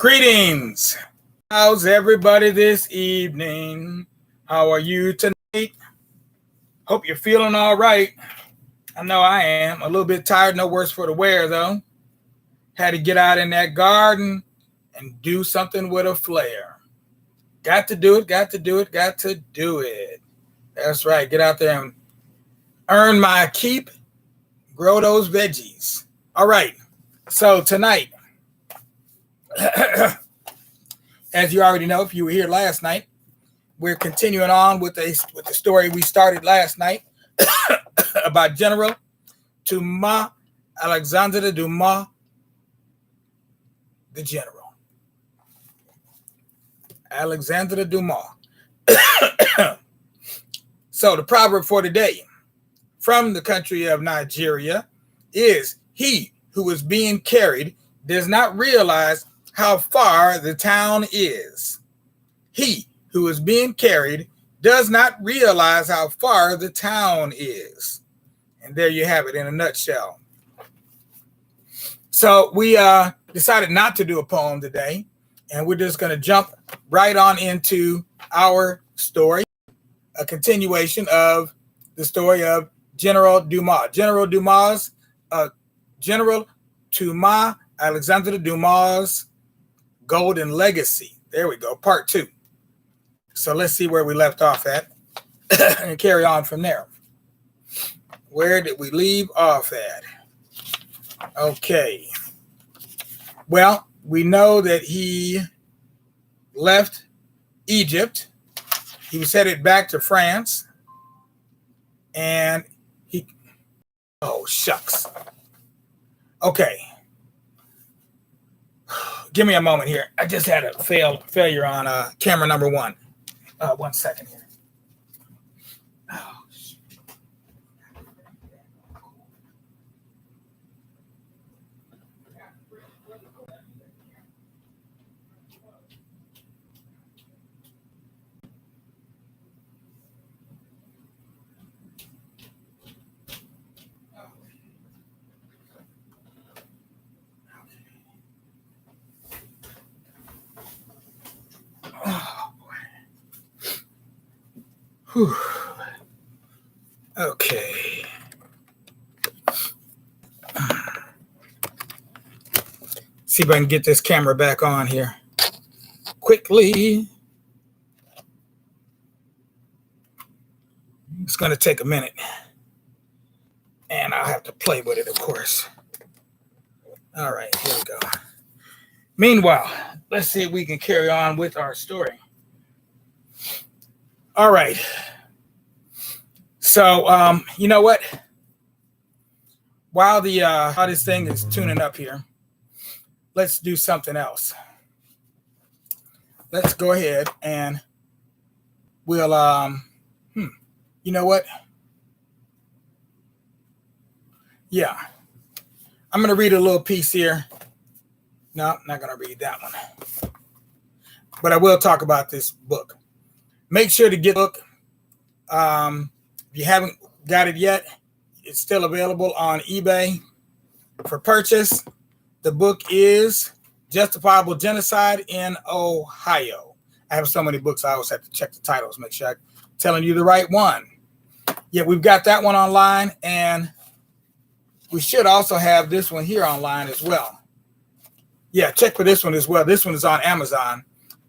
Greetings. How's everybody this evening? How are you tonight? Hope you're feeling all right. I know I am. A little bit tired, no worse for the wear though. Had to get out in that garden and do something with a flare. Got to do it, got to do it, got to do it. That's right. Get out there and earn my keep, grow those veggies. All right. So tonight, as you already know, if you were here last night, we're continuing on with the story we started last night about General Dumas, Alexandre Dumas, the general. Alexandre Dumas. So the proverb for today from the country of Nigeria is, he who is being carried does not realize how far the town is. He who is being carried does not realize how far the town is. And there you have it in a nutshell. So we decided not to do a poem today, and we're just going to jump right on into our story, a continuation of the story of General Dumas. General Dumas, General Dumas, Alexandre Dumas' Golden Legacy. There we go, part 2. So let's see where we left off at and carry on from there. Where did we leave off at? Okay. Well, we know that he left Egypt. He was headed back to France. And oh, shucks. Okay. Give me a moment here. I just had a failure on camera number 1. 1 second here. Oh, shit. Oh, boy. Whew. Okay. See if I can get this camera back on here quickly. It's going to take a minute. And I'll have to play with it, of course. All right, here we go. Meanwhile, let's see if we can carry on with our story. All right. So, you know what? While how this thing is tuning up here, let's do something else. Let's go ahead and we'll, you know what? Yeah. I'm going to read a little piece here. No, I'm not going to read that one. But I will talk about this book. Make sure to get the book. If you haven't got it yet, it's still available on eBay for purchase. The book is Justifiable Genocide in Ohio. I have so many books, I always have to check the titles, make sure I'm telling you the right one. Yeah, we've got that one online, and we should also have this one here online as well. Yeah, check for this one as well. This one is on Amazon.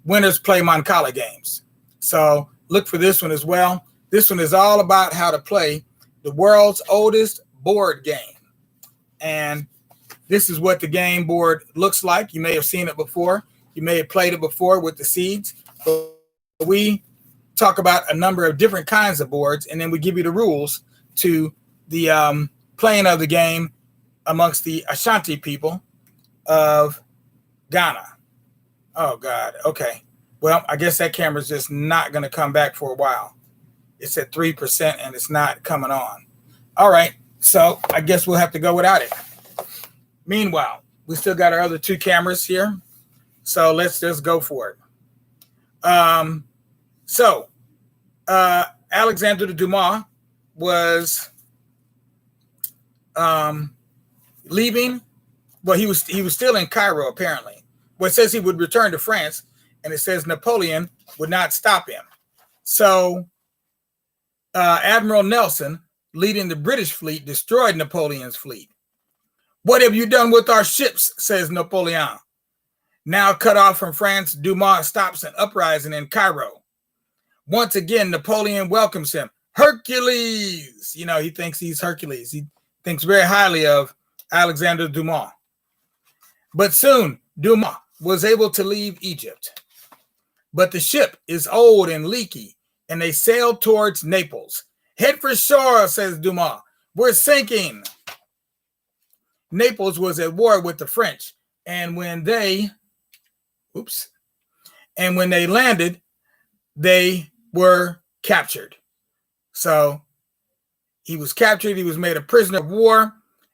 Winners Play Mancala Games. So look for this one as well. This one is all about how to play the world's oldest board game. And this is what the game board looks like. You may have seen it before. You may have played it before with the seeds. But we talk about a number of different kinds of boards, and then we give you the rules to the playing of the game amongst the Ashanti people of Ghana. Oh, God. Okay. Well, I guess that camera's just not going to come back for a while. It's at 3% and it's not coming on. All right. So I guess we'll have to go without it. Meanwhile, we still got our other 2 cameras here. So let's just go for it. Alexandre Dumas was leaving. Well, he was still in Cairo, apparently. Well, it says he would return to France, and it says Napoleon would not stop him. So Admiral Nelson, leading the British fleet, destroyed Napoleon's fleet. "What have you done with our ships?" says Napoleon. Now cut off from France, Dumas stops an uprising in Cairo. Once again, Napoleon welcomes him. "Hercules!" You know, he thinks he's Hercules. He thinks very highly of Alexandre Dumas. But soon, Dumas was able to leave Egypt. But the ship is old and leaky, and they sailed towards Naples. "Head for shore," says Dumas. "We're sinking." Naples was at war with the French, and when they landed, they were captured. So he was captured, he was made a prisoner of war,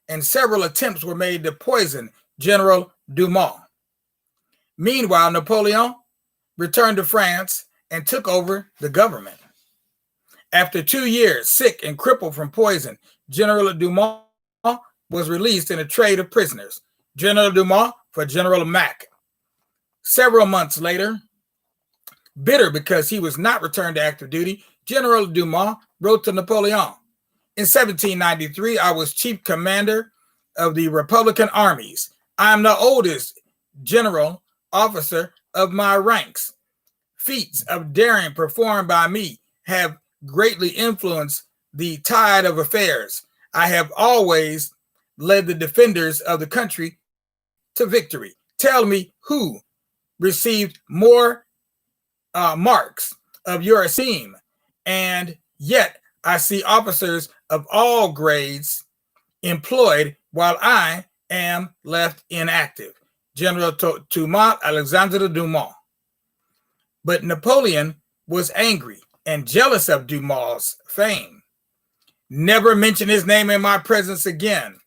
and several attempts were made to poison General Dumas. Meanwhile, Napoleon returned to France and took over the government. After 2 years, sick and crippled from poison, General Dumas was released in a trade of prisoners. General Dumas for General Mack. Several months later, bitter because he was not returned to active duty, General Dumas wrote to Napoleon, "In 1793, I was chief commander of the Republican armies. I am the oldest general officer of my ranks. Feats of daring performed by me have greatly influenced the tide of affairs. I have always led the defenders of the country to victory. Tell me who received more marks of your esteem, and yet I see officers of all grades employed while I am left inactive. General Thomas Alexandre Dumas." But Napoleon was angry and jealous of Dumas' fame. "Never mention his name in my presence again."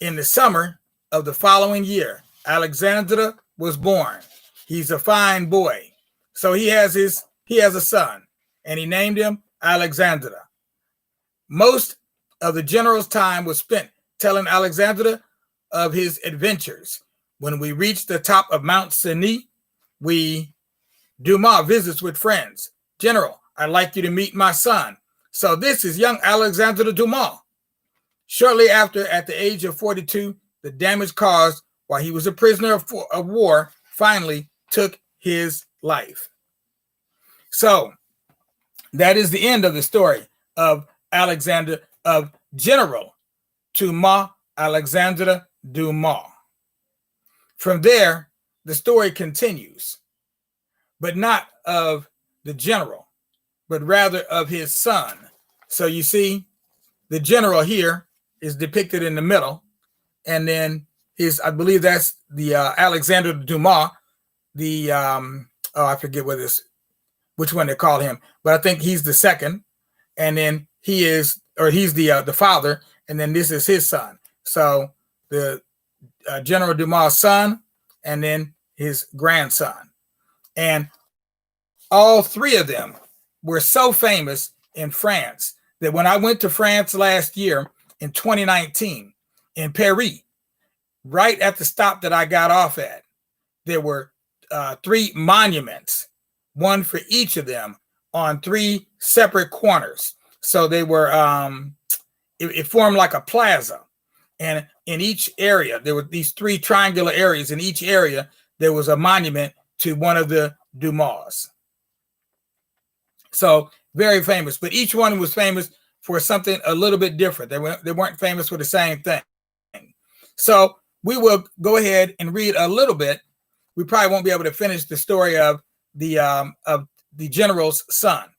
In the summer of the following year, Alexandre was born. He's a fine boy. So he has a son, and he named him Alexandre. Most of the general's time was spent telling Alexandre of his adventures. When we reach the top of Mount Cenis, Dumas visits with friends. "General, I'd like you to meet my son. So this is young Alexandre Dumas." Shortly after, at the age of 42, the damage caused while he was a prisoner of war finally took his life. So that is the end of the story of General Thomas Alexandre Dumas. From there, the story continues, but not of the general, but rather of his son. So you see, the general here is depicted in the middle, and then I believe that's the Alexandre Dumas, I forget which one they call him, but I think he's the second, and then he's the father, and then this is his son. So the General Dumas' son, and then his grandson. And all three of them were so famous in France that when I went to France last year in 2019 in Pere, right at the stop that I got off at, there were 3 monuments, one for each of them on 3 separate corners. So they were, it formed like a plaza. And in each area, there were these 3 triangular areas. In each area, there was a monument to one of the Dumas. So very famous, but each one was famous for something a little bit different. They weren't famous for the same thing. So we will go ahead and read a little bit. We probably won't be able to finish the story of the general's son.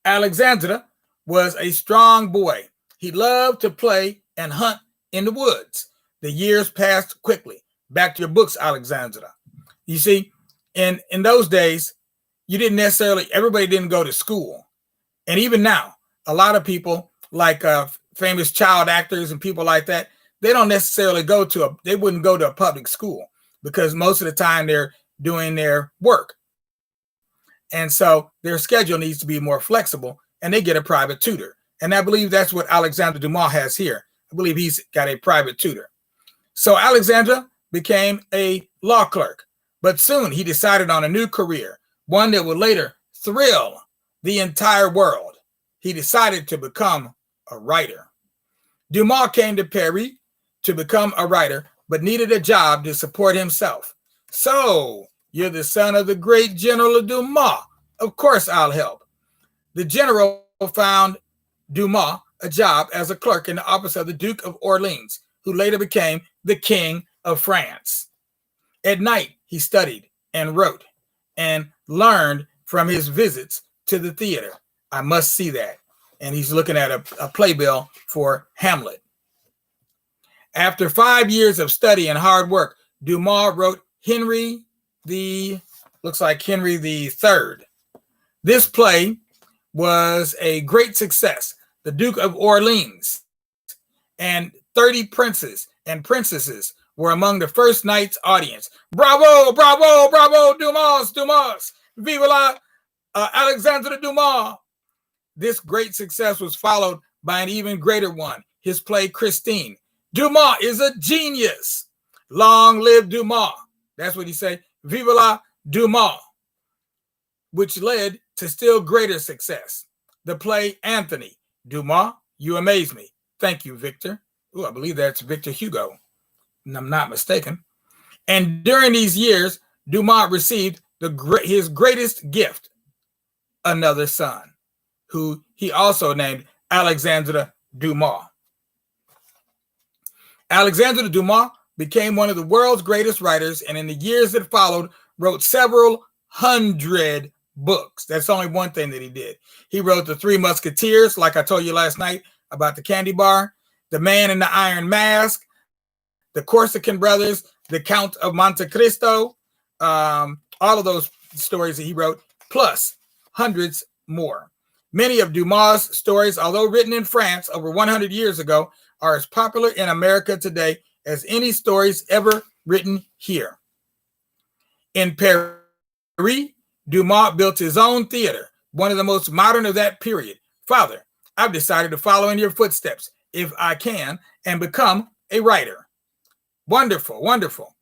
Alexandre was a strong boy. He loved to play and hunt in the woods. The years passed quickly. Back to your books, Alexandre. You see, in those days, everybody didn't go to school. And even now, a lot of people, like famous child actors and people like that, they don't necessarily they wouldn't go to a public school because most of the time they're doing their work. And so their schedule needs to be more flexible, and they get a private tutor. And I believe that's what Alexandre Dumas has here. I believe he's got a private tutor. So Alexandre became a law clerk, but soon he decided on a new career, one that would later thrill the entire world. He decided to become a writer. Dumas came to Pere to become a writer, but needed a job to support himself. So, you're the son of the great General Dumas. Of course I'll help. The general found Dumas a job as a clerk in the office of the Duke of Orleans, who later became the King of France. At night, he studied and wrote and learned from his visits to the theater. I must see that. And he's looking at a playbill for Hamlet. After 5 years of study and hard work, Dumas wrote Henry III. This play was a great success. The Duke of Orleans and 30 princes and princesses were among the first night's audience. Bravo, bravo, bravo, Dumas, Dumas. Vive la Alexandre Dumas. This great success was followed by an even greater one, his play Christine. Dumas is a genius. Long live Dumas. That's what he said. Vive la Dumas, which led to still greater success. The play Anthony. Dumas, you amaze me. Thank you, Victor. Ooh, I believe that's Victor Hugo, and I'm not mistaken. And during these years, Dumas received his greatest gift, another son, who he also named Alexandre Dumas. Alexandre Dumas became one of the world's greatest writers, and in the years that followed, wrote several hundred books. That's only one thing that he did. He wrote The Three Musketeers, like I told you last night about the candy bar, The Man in the Iron Mask, The Corsican Brothers, The Count of Monte Cristo, all of those stories that he wrote, plus hundreds more. Many of Dumas' stories, although written in France over 100 years ago, are as popular in America today as any stories ever written here. In Paris, Dumas built his own theater, one of the most modern of that period. Father, I've decided to follow in your footsteps, if I can, and become a writer. Wonderful, wonderful.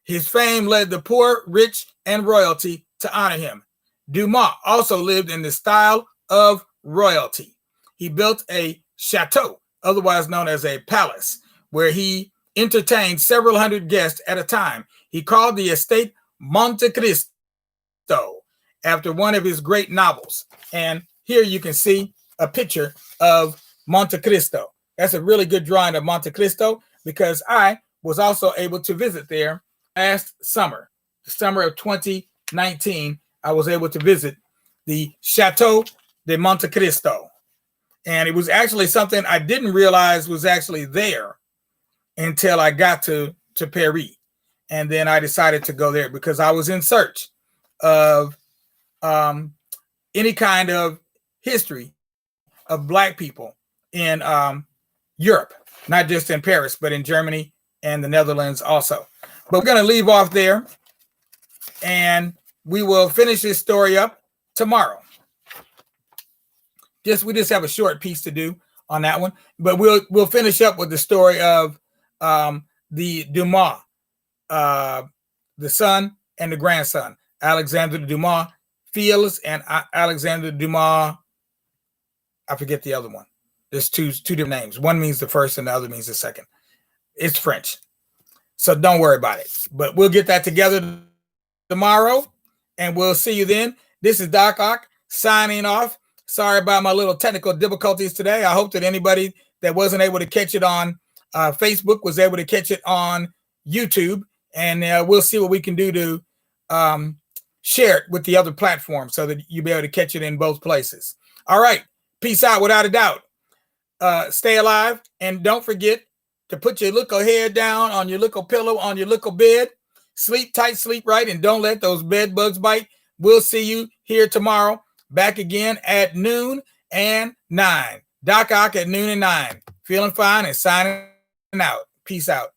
His fame led the poor, rich, and royalty to honor him. Dumas also lived in the style of royalty. He built a chateau, otherwise known as a palace, where he entertained several hundred guests at a time. He called the estate Monte Cristo, after one of his great novels. And here you can see a picture of Monte Cristo. That's a really good drawing of Monte Cristo, because I was also able to visit there last summer, the summer of 2019. I was able to visit the Chateau de Monte Cristo. And it was actually something I didn't realize was actually there until I got to Pere. And then I decided to go there because I was in search of any kind of history of Black people in Europe, not just in Paris, but in Germany and the Netherlands also. But we're going to leave off there, and we will finish this story up tomorrow. We just have a short piece to do on that one, but we'll finish up with the story of the Dumas, the son and the grandson, Alexandre Dumas Fils and Alexandre Dumas. I forget the other one. There's two different names. One means the first and the other means the second. It's French, so don't worry about it. But we'll get that together tomorrow, and we'll see you then. This is Doc Ock signing off. Sorry about my little technical difficulties today. I hope that anybody that wasn't able to catch it on Facebook was able to catch it on YouTube, and we'll see what we can do to share it with the other platforms so that you'll be able to catch it in both places. All right. Peace out without a doubt. Stay alive, and don't forget to put your little head down on your little pillow, on your little bed. Sleep tight, sleep right, and don't let those bed bugs bite. We'll see you here tomorrow, back again at noon and 9. Doc Ock at noon and 9. Feeling fine and signing out. Peace out.